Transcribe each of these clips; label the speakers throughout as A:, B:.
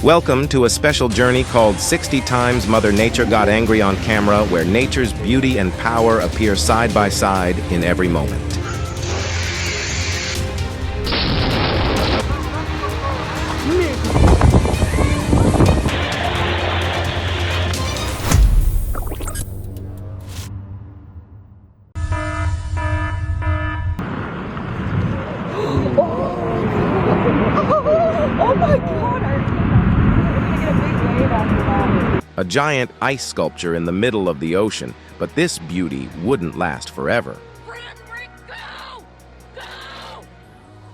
A: Welcome to a special journey called 60 Times Mother Nature Got Angry on Camera, where nature's beauty and power appear side by side in every moment.
B: Oh my God!
A: A giant ice sculpture in the middle of the ocean, but this beauty wouldn't last forever.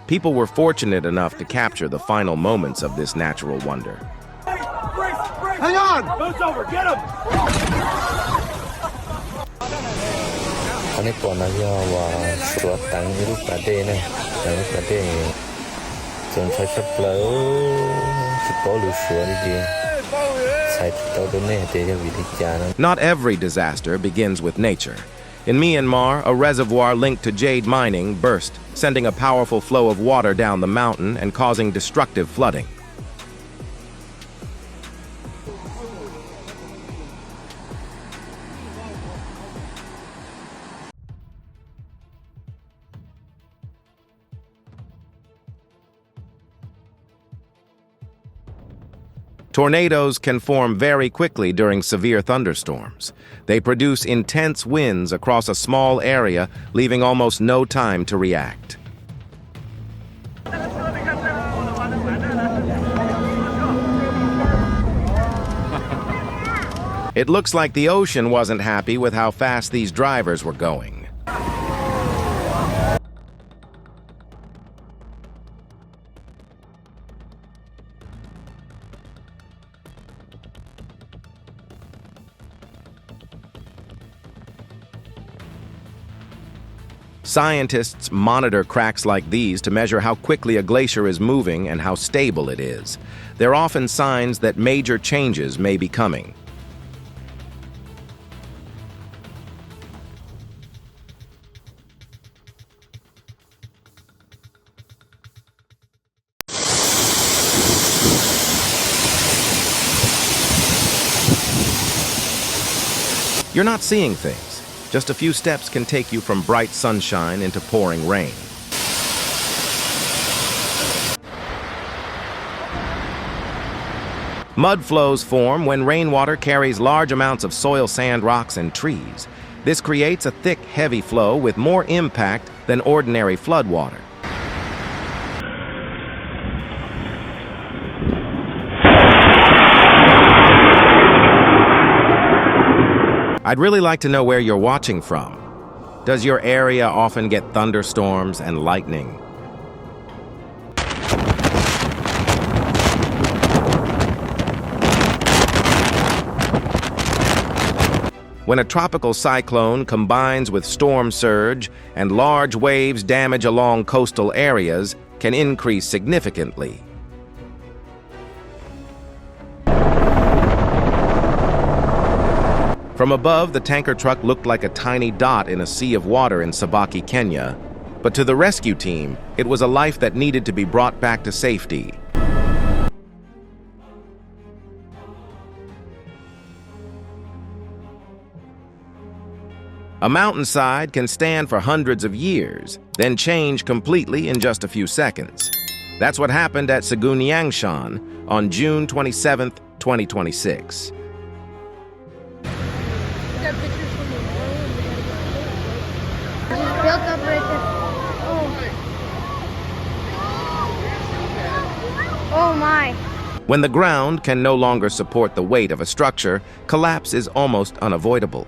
A: People were fortunate enough to capture the final moments of this natural wonder.
C: Hang on! Boat's over, get him!
A: Not every disaster begins with nature. In Myanmar, a reservoir linked to jade mining burst, sending a powerful flow of water down the mountain and causing destructive flooding. Tornadoes can form very quickly during severe thunderstorms. They produce intense winds across a small area, leaving almost no time to react. It looks like the ocean wasn't happy with how fast these drivers were going. Scientists monitor cracks like these to measure how quickly a glacier is moving and how stable it is. They're often signs that major changes may be coming. You're not seeing things. Just a few steps can take you from bright sunshine into pouring rain. Mud flows form when rainwater carries large amounts of soil, sand, rocks, and trees. This creates a thick, heavy flow with more impact than ordinary floodwater. I'd really like to know where you're watching from. Does your area often get thunderstorms and lightning? When a tropical cyclone combines with storm surge and large waves, damage along coastal areas can increase significantly. From above, the tanker truck looked like a tiny dot in a sea of water in Sabaki, Kenya. But to the rescue team, it was a life that needed to be brought back to safety. A mountainside can stand for hundreds of years, then change completely in just a few seconds. That's what happened at Sagunnyangshan on June 27, 2026.
B: Built up right there. Oh my.
A: When the ground can no longer support the weight of a structure, collapse is almost unavoidable.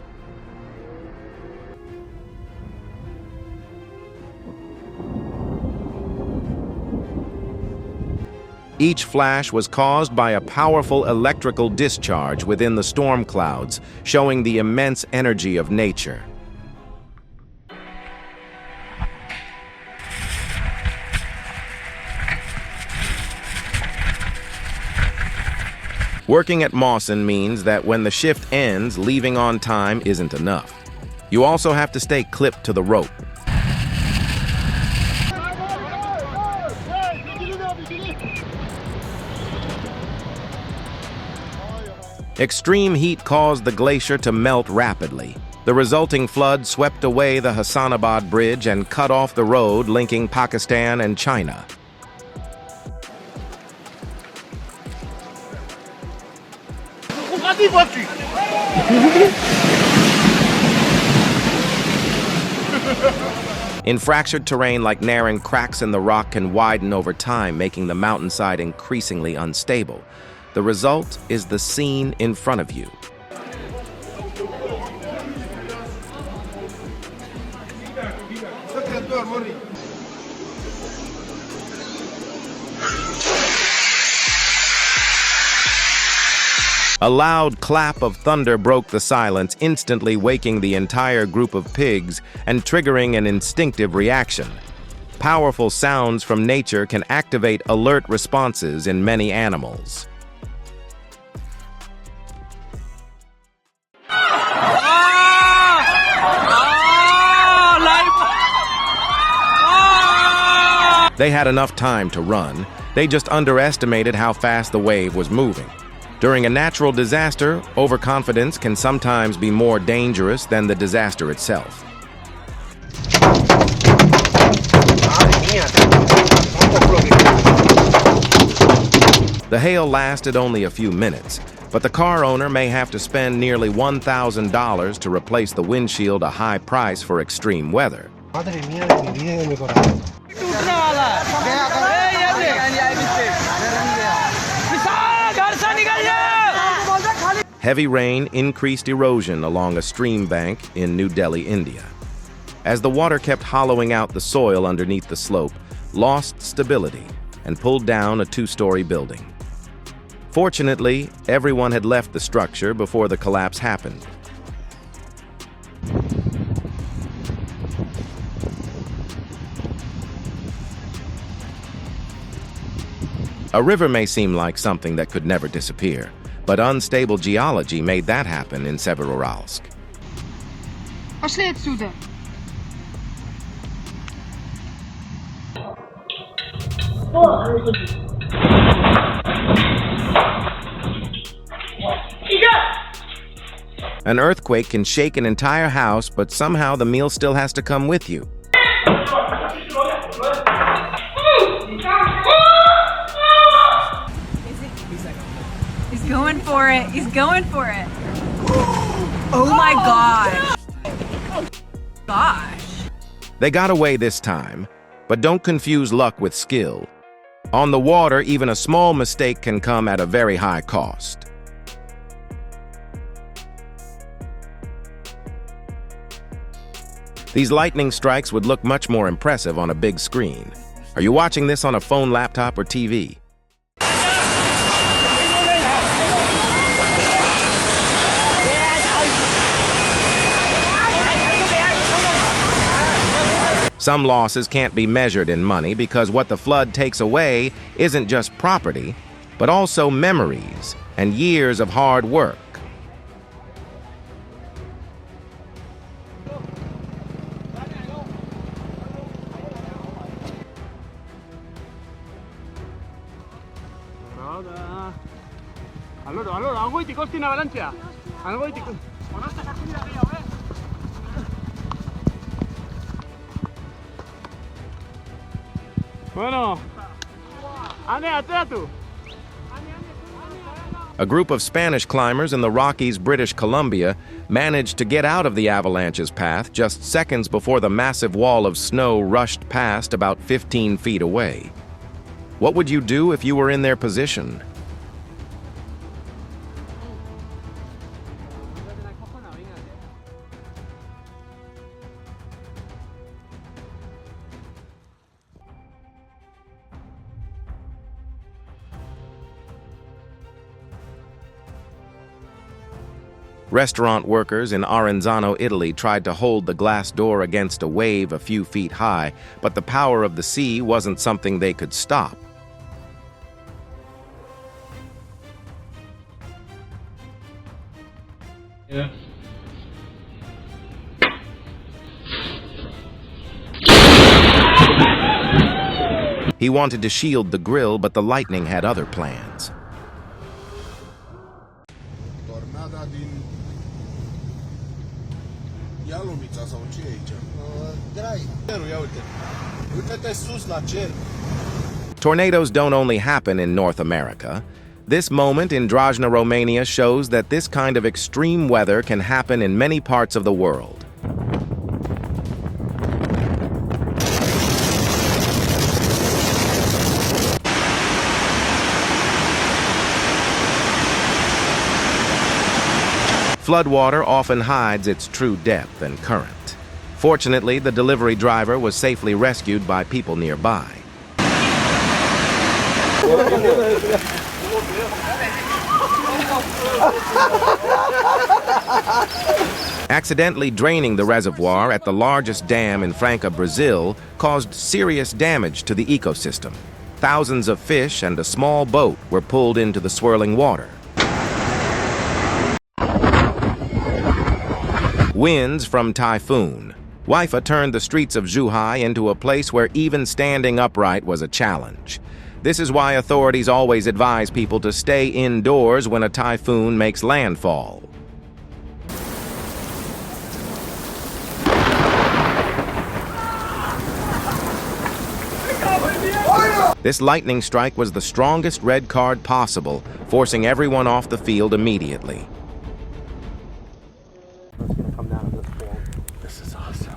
A: Each flash was caused by a powerful electrical discharge within the storm clouds, showing the immense energy of nature. Working at Mawson means that when the shift ends, leaving on time isn't enough. You also have to stay clipped to the rope. Extreme heat caused the glacier to melt rapidly. The resulting flood swept away the Hassanabad Bridge and cut off the road linking Pakistan and China. In fractured terrain like Naran, cracks in the rock can widen over time, making the mountainside increasingly unstable. The result is the scene in front of you. A loud clap of thunder broke the silence, instantly waking the entire group of pigs and triggering an instinctive reaction. Powerful sounds from nature can activate alert responses in many animals. They had enough time to run. They just underestimated how fast the wave was moving. During a natural disaster, overconfidence can sometimes be more dangerous than the disaster itself. The hail lasted only a few minutes, but the car owner may have to spend nearly $1,000 to replace the windshield, a high price for extreme weather. Heavy rain increased erosion along a stream bank in New Delhi, India. As the water kept hollowing out the soil underneath the slope, lost stability and pulled down a two-story building. Fortunately, everyone had left the structure before the collapse happened. A river may seem like something that could never disappear, but unstable geology made that happen in Severoralsk.
B: Пошли отсюда.
A: An earthquake can shake an entire house, but somehow the meal still has to come with you.
D: He's going for it. He's going for it. Oh my gosh. Gosh.
A: They got away this time, but don't confuse luck with skill. On the water, even a small mistake can come at a very high cost. These lightning strikes would look much more impressive on a big screen. Are you watching this on a phone, laptop, or TV? Some losses can't be measured in money because what the flood takes away isn't just property, but also memories and years of hard work.
C: Allora, algo ti costi in avalancha. Algo ti Bueno.
A: A group of Spanish climbers in the Rockies, British Columbia, managed to get out of the avalanche's path just seconds before the massive wall of snow rushed past about 15 feet away. What would you do if you were in their position? Restaurant workers in Arenzano, Italy tried to hold the glass door against a wave a few feet high, but the power of the sea wasn't something they could stop.
C: Yeah.
A: He wanted to shield the grill, but the lightning had other plans.
E: Ialumița sau ce e aici? Grai. Cerul, ia uite. Uite-te sus la cer.
A: Tornadoes don't only happen in North America. This moment in Drajna, Romania shows that this kind of extreme weather can happen in many parts of the world. Floodwater often hides its true depth and current. Fortunately, the delivery driver was safely rescued by people nearby. Accidentally draining the reservoir at the largest dam in Franca, Brazil, caused serious damage to the ecosystem. Thousands of fish and a small boat were pulled into the swirling water. Winds from typhoon. Haifa turned the streets of Zhuhai into a place where even standing upright was a challenge. This is why authorities always advise people to stay indoors when a typhoon makes landfall. This lightning strike was the strongest red card possible, forcing everyone off the field immediately.
E: This is awesome.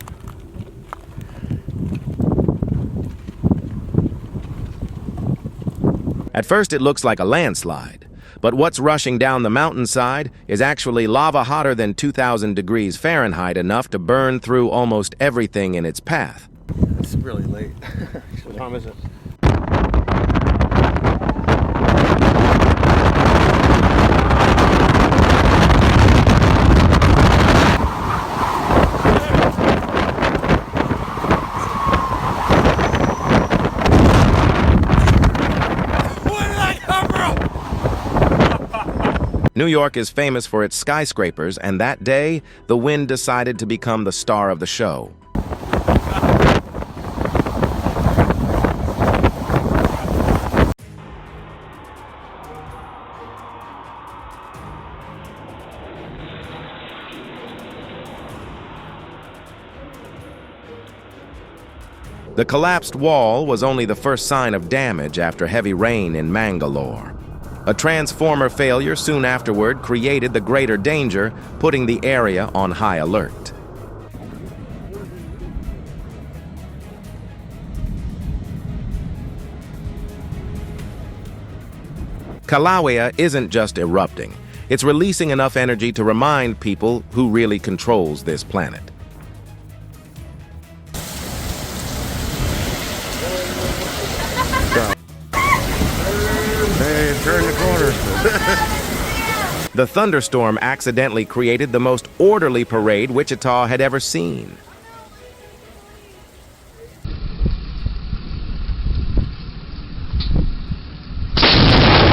A: At first it looks like a landslide, but what's rushing down the mountainside is actually lava hotter than 2,000 degrees Fahrenheit, enough to burn through almost everything in its path.
E: It's really late. What time is it?
A: New York is famous for its skyscrapers, and that day, the wind decided to become the star of the show. The collapsed wall was only the first sign of damage after heavy rain in Mangalore. A transformer failure soon afterward created the greater danger, putting the area on high alert. Kilauea isn't just erupting. It's releasing enough energy to remind people who really controls this planet.
E: Hey, turn the corner.
A: The thunderstorm accidentally created the most orderly parade Wichita had ever seen.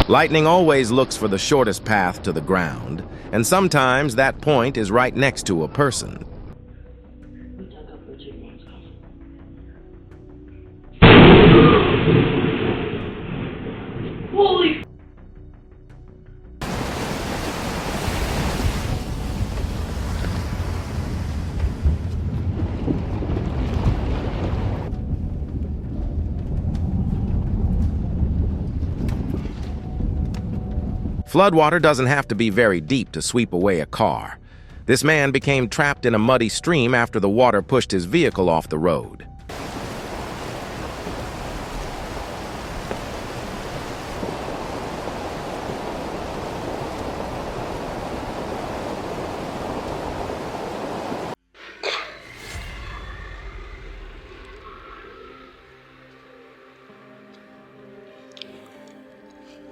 A: Lightning always looks for the shortest path to the ground, and sometimes that point is right next to a person.
F: Holy
A: Floodwater doesn't have to be very deep to sweep away a car. This man became trapped in a muddy stream after the water pushed his vehicle off the road.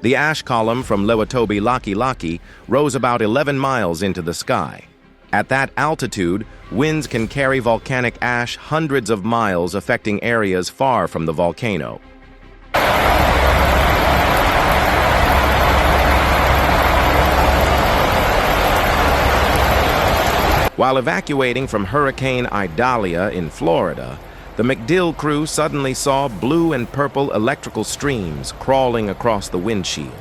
A: The ash column from Lewatobi Laki Laki rose about 11 miles into the sky. At that altitude, winds can carry volcanic ash hundreds of miles, affecting areas far from the volcano. While evacuating from Hurricane Idalia in Florida, the MacDill crew suddenly saw blue and purple electrical streams crawling across the windshield.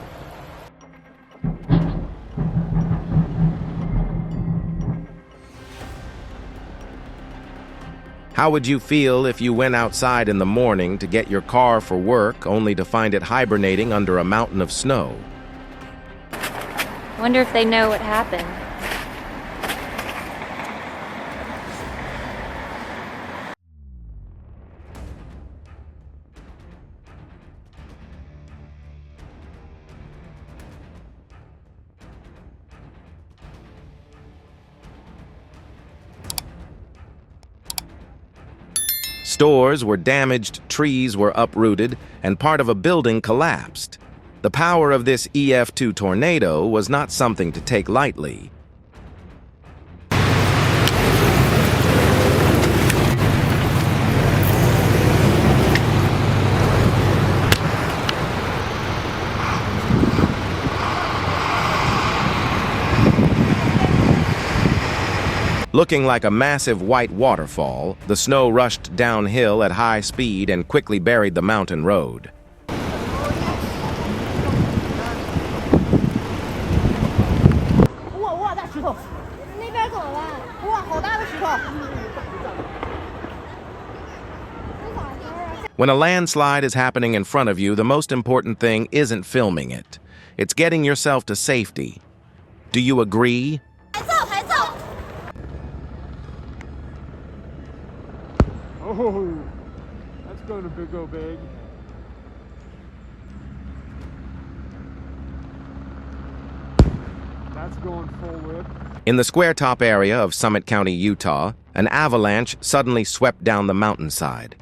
A: How would you feel if you went outside in the morning to get your car for work only to find it hibernating under a mountain of snow?
F: I wonder if they know what happened.
A: Stores were damaged, trees were uprooted, and part of a building collapsed. The power of this EF2 tornado was not something to take lightly. Looking like a massive white waterfall, the snow rushed downhill at high speed and quickly buried the mountain road. When a landslide is happening in front of you, the most important thing isn't filming it. It's getting yourself to safety. Do you agree?
C: Oh, that's going to go big. That's going full whip.
A: In the square top area of Summit County, Utah, an avalanche suddenly swept down the mountainside.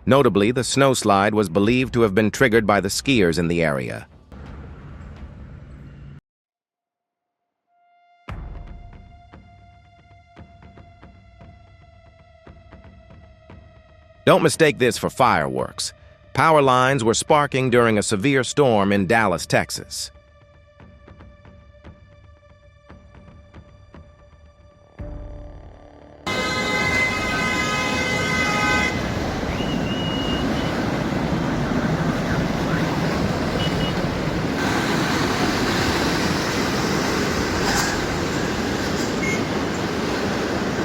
A: Notably, the snowslide was believed to have been triggered by the skiers in the area. Don't mistake this for fireworks. Power lines were sparking during a severe storm in Dallas, Texas.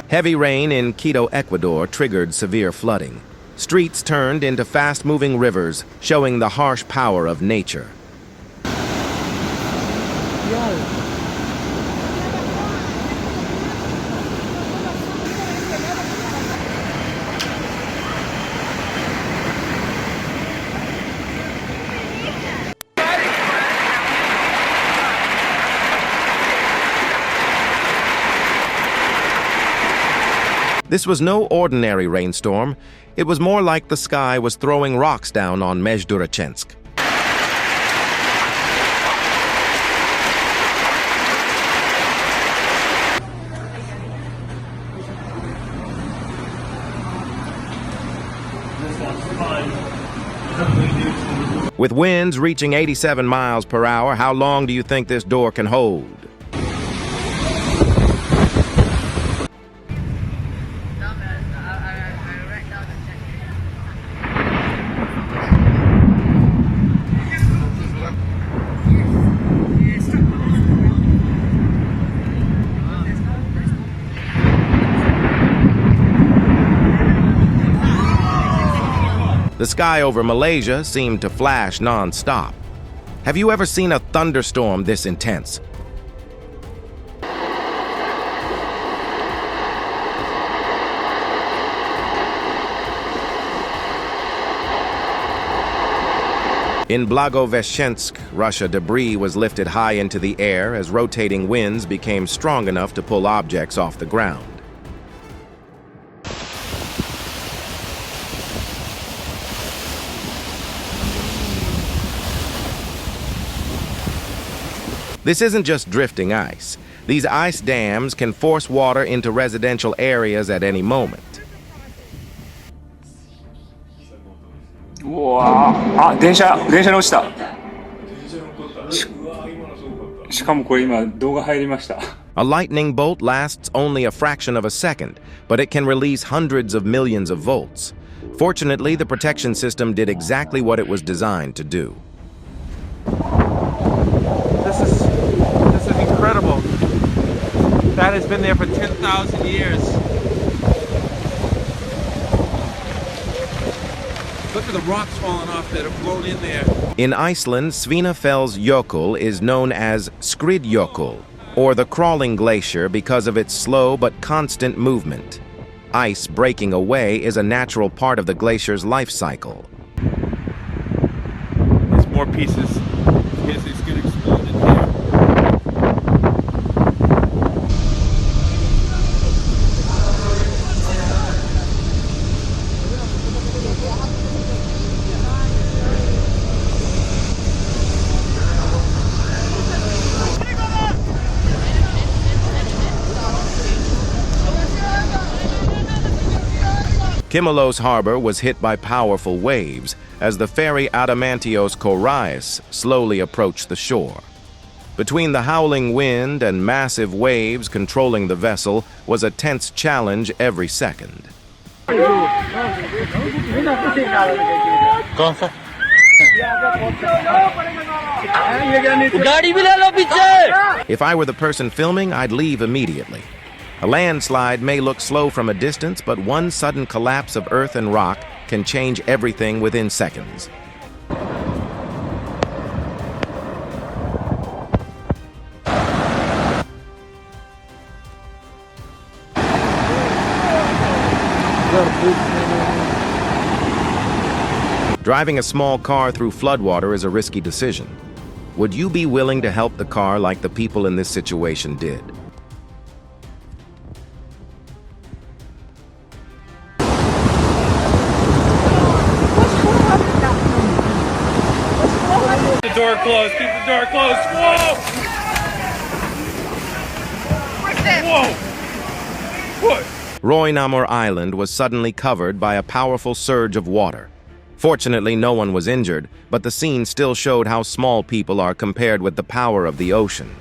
A: Heavy rain in Quito, Ecuador triggered severe flooding. Streets turned into fast-moving rivers, showing the harsh power of nature. This was no ordinary rainstorm. It was more like the sky was throwing rocks down on Mezhdurachensk. With winds reaching 87 miles per hour, how long do you think this door can hold? The sky over Malaysia seemed to flash non-stop. Have you ever seen a thunderstorm this intense? In Blagoveshchensk, Russia, debris was lifted high into the air as rotating winds became strong enough to pull objects off the ground. This isn't just drifting ice. These ice dams can force water into residential areas at any moment.
G: うわあ、電車に落ちた。しかもこれ今動画入りました。
A: A lightning bolt lasts only a fraction of a second, but it can release hundreds of millions of volts. Fortunately, the protection system did exactly what it was designed to do.
H: This is incredible. That has been there for 10,000 years. Look at the rocks falling off that have blown in there.
A: In Iceland, Svinafellsjökull is known as Skriðjökull, or the crawling glacier, because of its slow but constant movement. Ice breaking away is a natural part of the glacier's life cycle.
H: There's more pieces. Yes, it's going to explode in there.
A: Kymalos harbor was hit by powerful waves as the ferry Adamantios Korais slowly approached the shore. Between the howling wind and massive waves controlling the vessel was a tense challenge every second. If I were the person filming, I'd leave immediately. A landslide may look slow from a distance, but one sudden collapse of earth and rock can change everything within seconds. Driving a small car through floodwater is a risky decision. Would you be willing to help the car like the people in this situation did?
H: Keep the door closed. Keep the door closed. Whoa! Whoa! What?
A: Roynamur Island was suddenly covered by a powerful surge of water. Fortunately, no one was injured, but the scene still showed how small people are compared with the power of the ocean.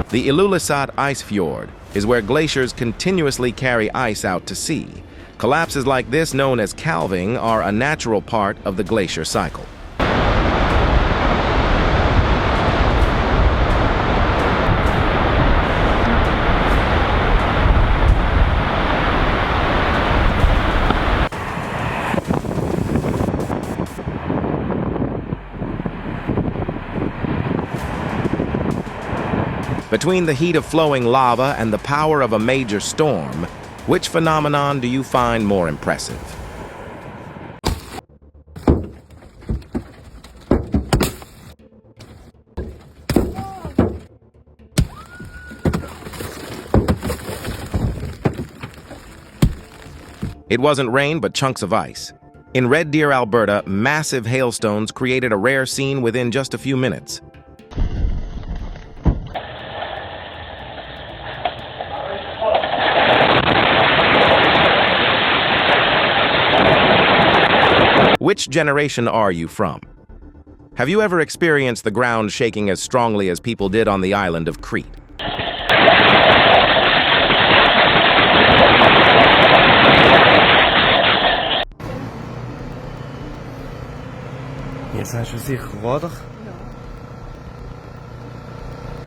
A: The Ilulissat Ice Fjord is where glaciers continuously carry ice out to sea. Collapses like this, known as calving, are a natural part of the glacier cycle. Between the heat of flowing lava and the power of a major storm, which phenomenon do you find more impressive? It wasn't rain, but chunks of ice. In Red Deer, Alberta, massive hailstones created a rare scene within just a few minutes. Which generation are you from? Have you ever experienced the ground shaking as strongly as people did on the island of Crete?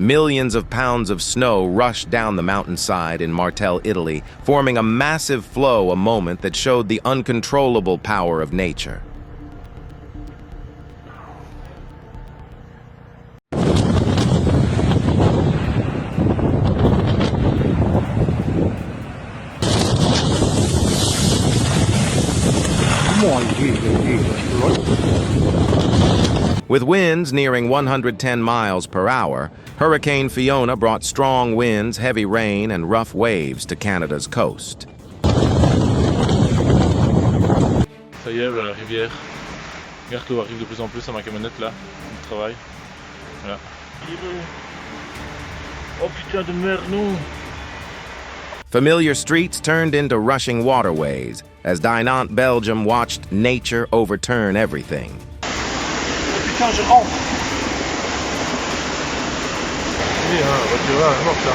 A: Millions of pounds of snow rushed down the mountainside in Martel, Italy, forming a massive flow, a moment that showed the uncontrollable power of nature. With winds nearing 110 miles per hour, Hurricane Fiona brought strong winds, heavy rain, and rough waves to Canada's coast.
I: Ça y est, voilà, la rivière. Regarde l'eau arrive de plus en plus à ma camionnette là, du travail. Voilà. Oh putain de merde, non!
A: Familiar streets turned into rushing waterways as Dinant, Belgium watched nature overturn everything.
I: Putain, je rentre! Oui, hein, la voiture là, elle est morte là.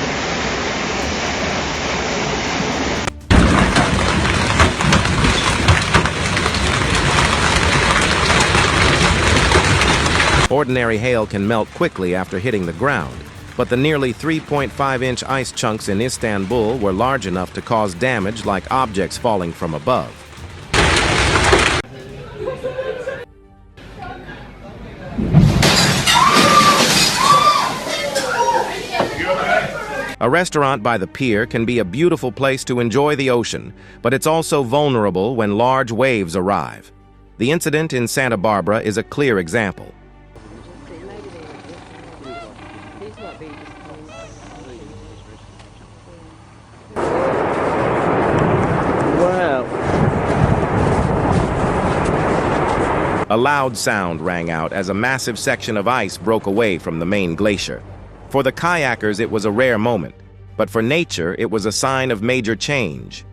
A: Ordinary hail can melt quickly after hitting the ground, but the nearly 3.5-inch ice chunks in Istanbul were large enough to cause damage like objects falling from above. A restaurant by the pier can be a beautiful place to enjoy the ocean, but it's also vulnerable when large waves arrive. The incident in Santa Barbara is a clear example. A loud sound rang out as a massive section of ice broke away from the main glacier. For the kayakers, it was a rare moment, but for nature, it was a sign of major change.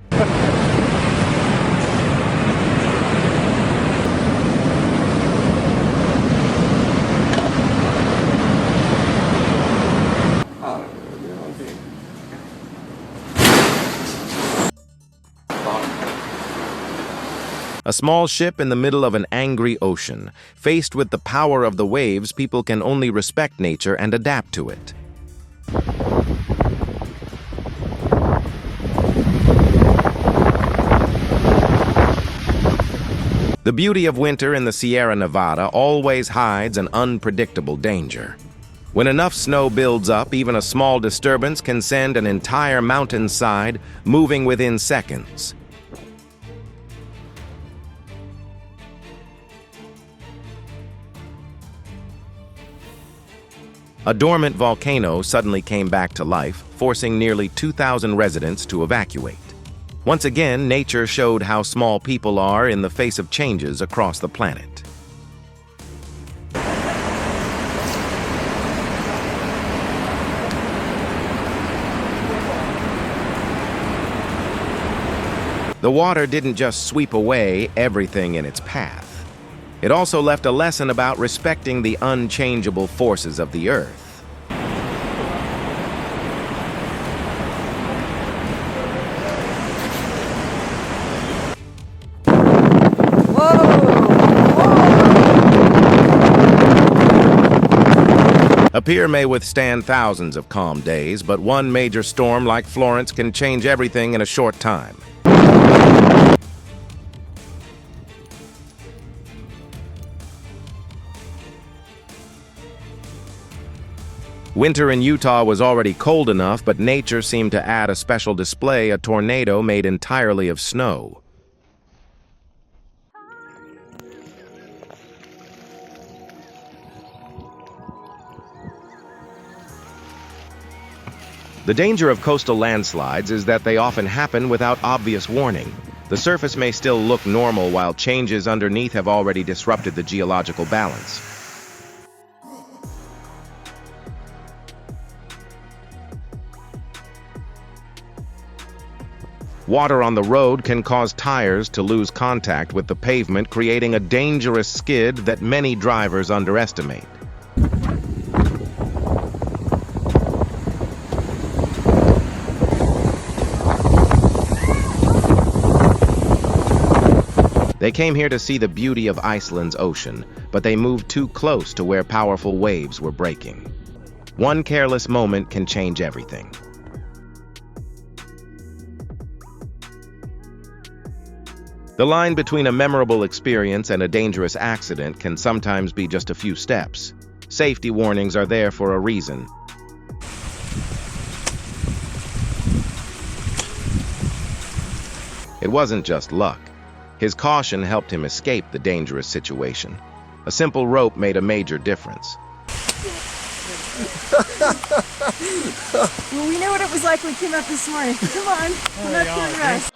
A: A small ship in the middle of an angry ocean. Faced with the power of the waves, people can only respect nature and adapt to it. The beauty of winter in the Sierra Nevada always hides an unpredictable danger. When enough snow builds up, even a small disturbance can send an entire mountainside moving within seconds. A dormant volcano suddenly came back to life, forcing nearly 2,000 residents to evacuate. Once again, nature showed how small people are in the face of changes across the planet. The water didn't just sweep away everything in its path. It also left a lesson about respecting the unchangeable forces of the earth. A pier may withstand thousands of calm days, but one major storm like Florence can change everything in a short time. Winter in Utah was already cold enough, but nature seemed to add a special display, a tornado made entirely of snow. The danger of coastal landslides is that they often happen without obvious warning. The surface may still look normal while changes underneath have already disrupted the geological balance. Water on the road can cause tires to lose contact with the pavement, creating a dangerous skid that many drivers underestimate. They came here to see the beauty of Iceland's ocean, but they moved too close to where powerful waves were breaking. One careless moment can change everything. The line between a memorable experience and a dangerous accident can sometimes be just a few steps. Safety warnings are there for a reason. It wasn't just luck. His caution helped him escape the dangerous situation. A simple rope made a major difference.
D: Well, we know what it was like when we came out this morning. Come on, come up to the rest.